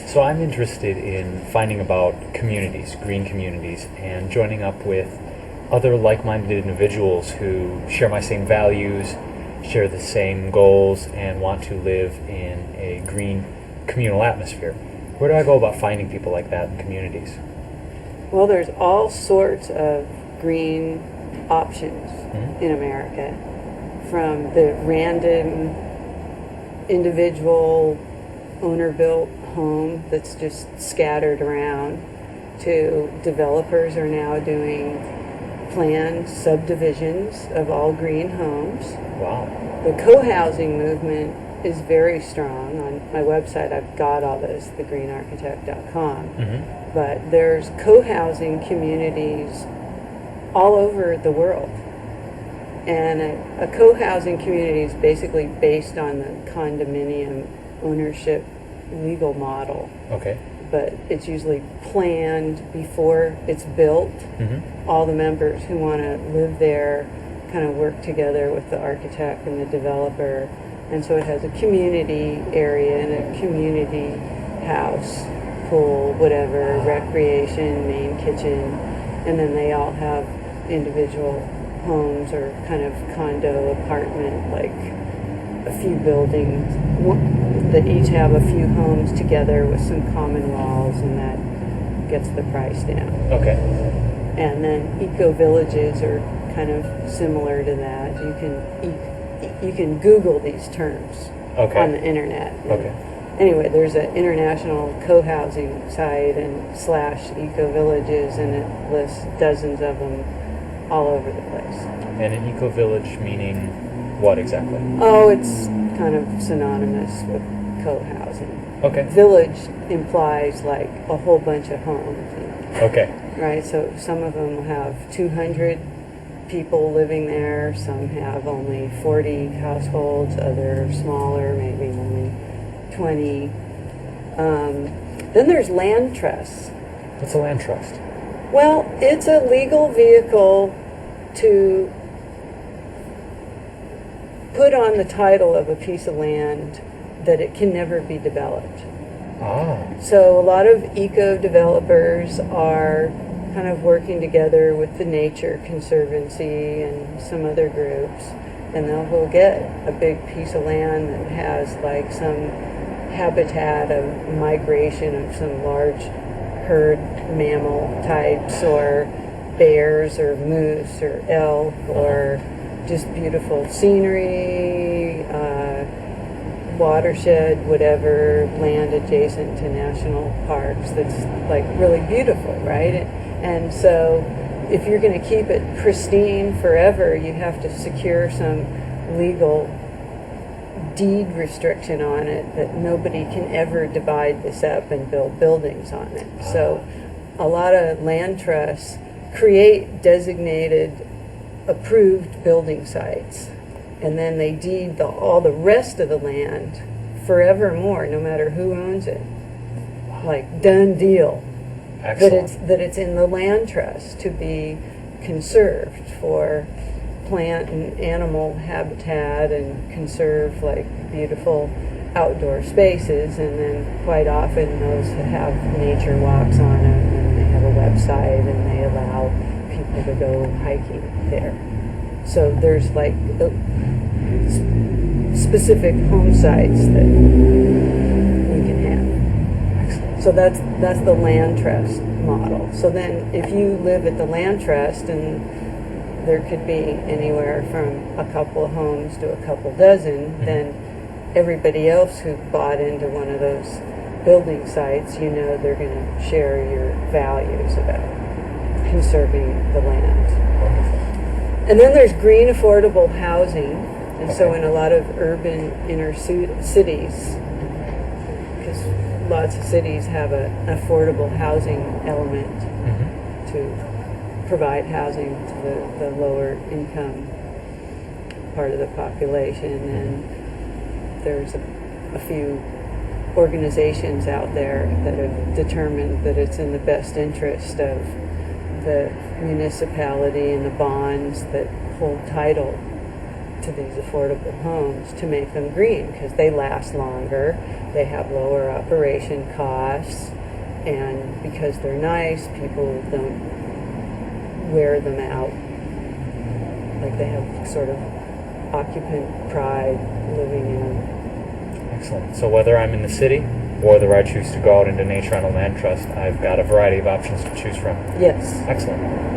So I'm interested in finding about communities, green communities, and joining up with other like-minded individuals who share my same values, share the same goals, and want to live in a green communal atmosphere. Where do I go about finding people like that in communities? Well, there's all sorts of green options in America, from the random individual owner-built home that's just scattered around to developers are now doing planned subdivisions of all green homes. Wow. The co-housing movement is very strong. On my website, I've got all this, thegreenarchitect.com. But there's co-housing communities all over the world. And a co-housing community is basically based on the condominium ownership legal model. Okay. But it's usually planned before it's built. All the members who want to live there kind of work together with the architect and the developer. And so it has a community area and a community house, pool, whatever, recreation, main kitchen. And then they all have individual homes or kind of condo apartment, like a few buildings that each have a few homes together with some common walls, and that gets the price down. Okay. And then eco-villages are kind of similar to that. You can Google these terms on the internet. Okay. Anyway, there's an international co-housing site and / eco-villages, and it lists dozens of them all over the place. And an eco-village meaning what exactly? Oh, it's kind of synonymous with co-housing. Okay. Village implies like a whole bunch of homes. Okay. Right, so some of them have 200 people living there, some have only 40 households, other smaller, maybe only 20. Then there's land trusts. What's a land trust? Well, it's a legal vehicle to put on the title of a piece of land that it can never be developed. So a lot of eco-developers are kind of working together with the Nature Conservancy and some other groups, and they'll go get a big piece of land that has like some habitat of migration of some large herd mammal types, or bears or moose or elk, or just beautiful scenery, watershed, whatever, land adjacent to national parks that's like really beautiful, right? And so if you're going to keep it pristine forever, you have to secure some legal deed restriction on it that nobody can ever divide this up and build buildings on it. So a lot of land trusts create designated approved building sites, and then they deed all the rest of the land forevermore, no matter who owns it. Like, done deal. Excellent. That it's in the land trust to be conserved for plant and animal habitat, and conserve like beautiful outdoor spaces. And then quite often those have nature walks on them, and they have a website, and they allow people to go hiking there. So there's like specific home sites that you can have. Excellent. So that's the land trust model. So then if you live at the land trust, and there could be anywhere from a couple of homes to a couple dozen, then everybody else who bought into one of those building sites, you know they're going to share your values about conserving the land. And then there's green affordable housing. And so in a lot of urban inner cities, because lots of cities have an affordable housing element to provide housing to the lower income part of the population. And there's a few organizations out there that have determined that it's in the best interest of the municipality and the bonds that hold title to these affordable homes to make them green because they last longer, they have lower operation costs, and because they're nice, people don't wear them out. Like they have sort of occupant pride living in them. Excellent. So whether I'm in the city or whether I choose to go out into nature on a land trust, I've got a variety of options to choose from. Yes. Excellent.